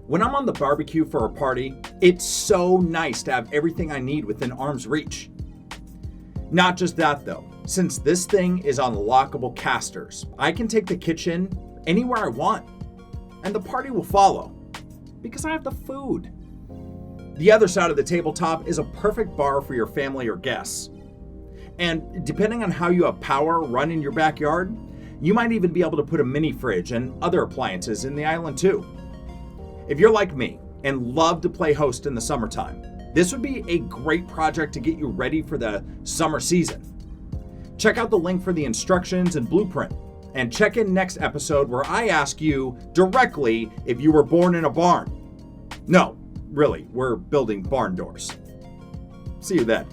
When I'm on the barbecue for a party, it's so nice to have everything I need within arm's reach. Not just that though, since this thing is on lockable casters, I can take the kitchen anywhere I want, and the party will follow, because I have the food. The other side of the tabletop is a perfect bar for your family or guests. And depending on how you have power run in your backyard, you might even be able to put a mini fridge and other appliances in the island too. If you're like me and love to play host in the summertime, this would be a great project to get you ready for the summer season. Check out the link for the instructions and blueprint, and check in next episode where I ask you directly if you were born in a barn. No, really, we're building barn doors. See you then.